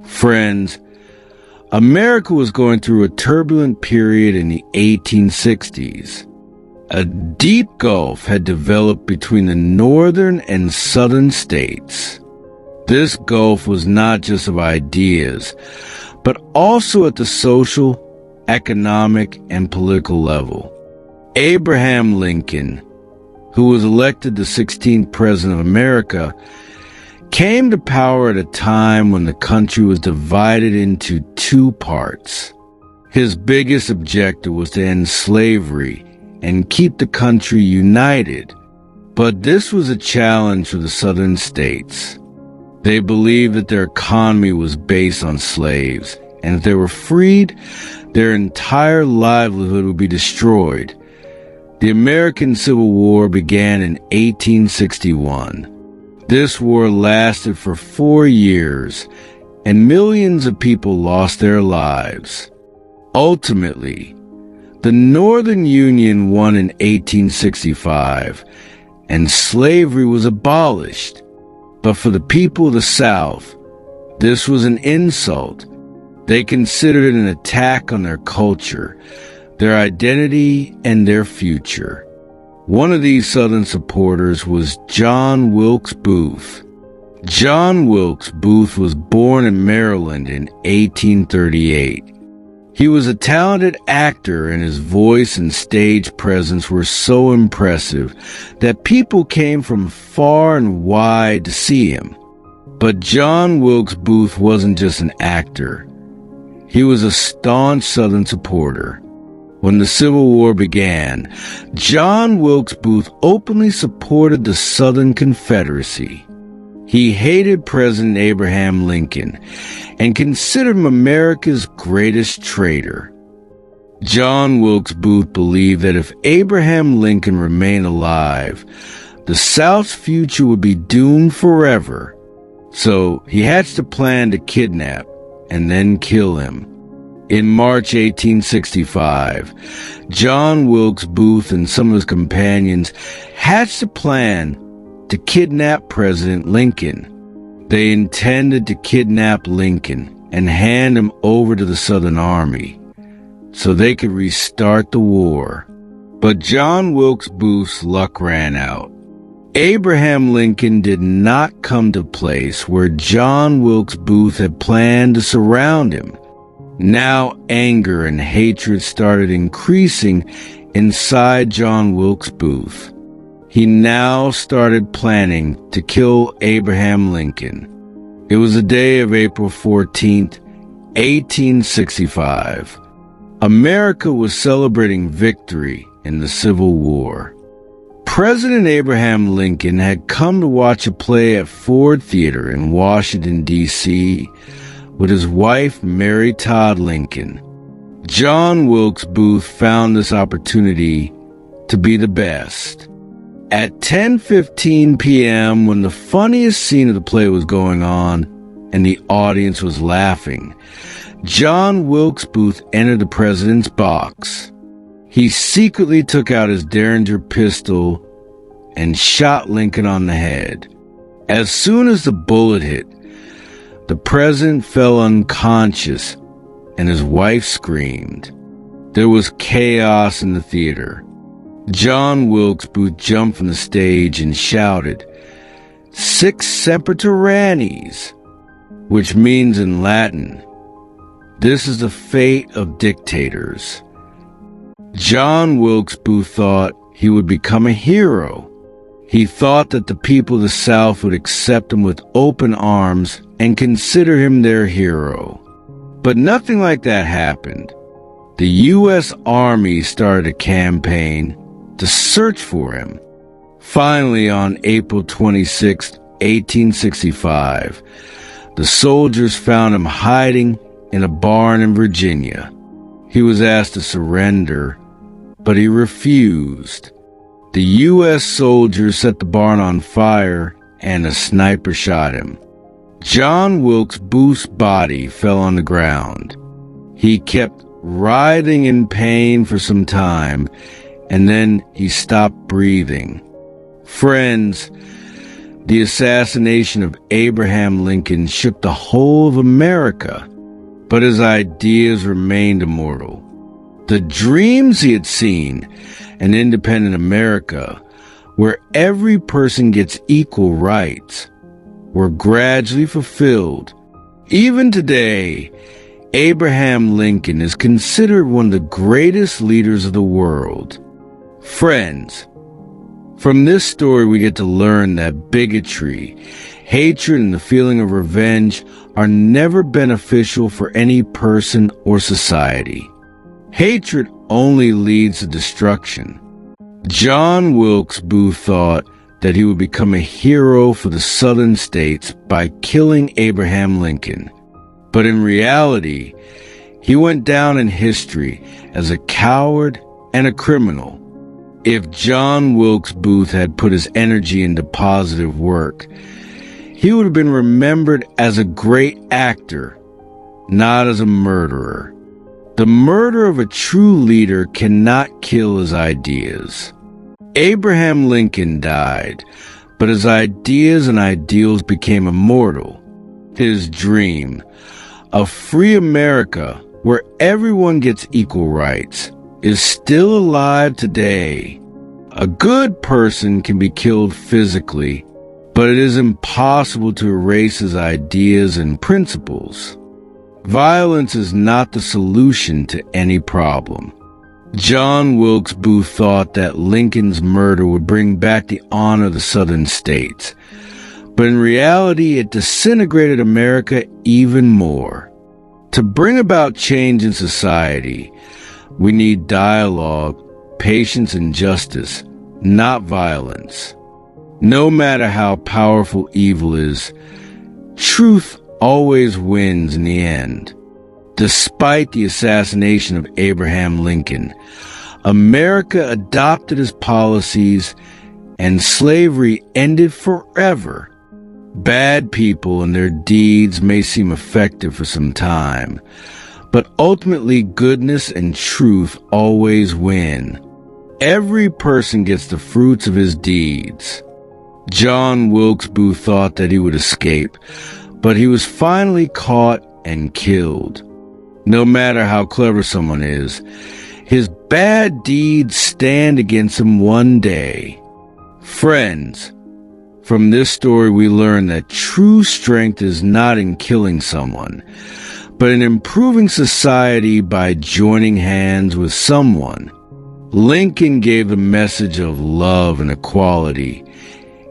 Friends, America was going through a turbulent period in the 1860s. A deep gulf had developed between the northern and southern states. This gulf was not just of ideas, but also at the social, economic, and political level. Abraham Lincoln, who was elected the 16th President of America, came to power at a time when the country was divided into two parts. His biggest objective was to end slavery and keep the country united. But this was a challenge for the southern states. They believed that their economy was based on slaves, and if they were freed, their entire livelihood would be destroyed. The American Civil War began in 1861. This war lasted for 4 years, and millions of people lost their lives. Ultimately, the Northern Union won in 1865, and slavery was abolished. But for the people of the South, this was an insult. They considered it an attack on their culture, their identity, and their future. One of these Southern supporters was John Wilkes Booth. John Wilkes Booth was born in Maryland in 1838. He was a talented actor, and his voice and stage presence were so impressive that people came from far and wide to see him. But John Wilkes Booth wasn't just an actor. He was a staunch Southern supporter. When the Civil War began, John Wilkes Booth openly supported the Southern Confederacy. He hated President Abraham Lincoln and considered him America's greatest traitor. John Wilkes Booth believed that if Abraham Lincoln remained alive, the South's future would be doomed forever. So he hatched a plan to kidnap and then kill him. In March 1865, John Wilkes Booth and some of his companions hatched a plan to kidnap President Lincoln. They intended to kidnap Lincoln and hand him over to the Southern Army so they could restart the war. But John Wilkes Booth's luck ran out. Abraham Lincoln did not come to a place where John Wilkes Booth had planned to surround him. Now anger and hatred started increasing inside John Wilkes Booth. He now started planning to kill Abraham Lincoln. It was the day of April 14th, 1865. America was celebrating victory in the Civil War. President Abraham Lincoln had come to watch a play at Ford Theater in Washington, D.C., with his wife, Mary Todd Lincoln. John Wilkes Booth found this opportunity to be the best. At 10:15 p.m., when the funniest scene of the play was going on and the audience was laughing, John Wilkes Booth entered the president's box. He secretly took out his Derringer pistol and shot Lincoln on the head. As soon as the bullet hit, the president fell unconscious and his wife screamed. There was chaos in the theater. John Wilkes Booth jumped from the stage and shouted, "Sic semper tyrannis," which means in Latin, "This is the fate of dictators." John Wilkes Booth thought he would become a hero. He thought that the people of the South would accept him with open arms and consider him their hero. But nothing like that happened. The U.S. Army started a campaign to search for him. Finally, on April 26, 1865, the soldiers found him hiding in a barn in Virginia. He was asked to surrender, but he refused. The U.S. soldiers set the barn on fire, and a sniper shot him. John Wilkes Booth's body fell on the ground. He kept writhing in pain for some time, and then he stopped breathing. Friends, The assassination of Abraham Lincoln shook the whole of America, but his ideas remained immortal. The dreams he had seen, an independent America, where every person gets equal rights, were gradually fulfilled. Even today, Abraham Lincoln is considered one of the greatest leaders of the world. Friends, from this story we get to learn that bigotry, hatred, and the feeling of revenge are never beneficial for any person or society. Hatred only leads to destruction. John Wilkes Booth thought that he would become a hero for the Southern states by killing Abraham Lincoln. But in reality, he went down in history as a coward and a criminal. If John Wilkes Booth had put his energy into positive work, he would have been remembered as a great actor, not as a murderer. The murder of a true leader cannot kill his ideas. Abraham Lincoln died, but his ideas and ideals became immortal. His dream, a free America where everyone gets equal rights, is still alive today. A good person can be killed physically, but it is impossible to erase his ideas and principles. Violence is not the solution to any problem. John Wilkes Booth thought that Lincoln's murder would bring back the honor of the Southern states, but in reality it disintegrated America even more. To bring about change in society, we need dialogue, patience, and justice, not violence. No matter how powerful evil is, truth always wins in the end. Despite the assassination of Abraham Lincoln, America adopted his policies and slavery ended forever. Bad people and their deeds may seem effective for some time, but ultimately goodness and truth always win. Every person gets the fruits of his deeds. John Wilkes Booth thought that he would escape, but he was finally caught and killed. No matter how clever someone is, his bad deeds stand against him one day. Friends, from this story we learn that true strength is not in killing someone, but in improving society by joining hands with someone. Lincoln gave the message of love and equality,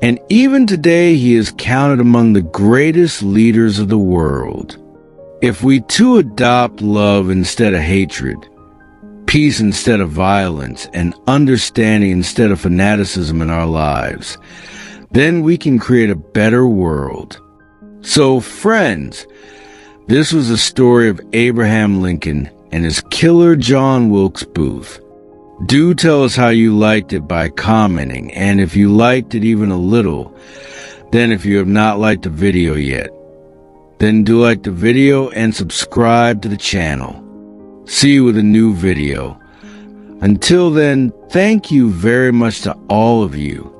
and even today he is counted among the greatest leaders of the world. If we too adopt love instead of hatred, peace instead of violence, and understanding instead of fanaticism in our lives, then we can create a better world. So, friends, this was the story of Abraham Lincoln and his killer John Wilkes Booth. Do tell us how you liked it by commenting, and if you liked it even a little, then if you have not liked the video yet, then do like the video and subscribe to the channel. See you with a new video. Until then, thank you very much to all of you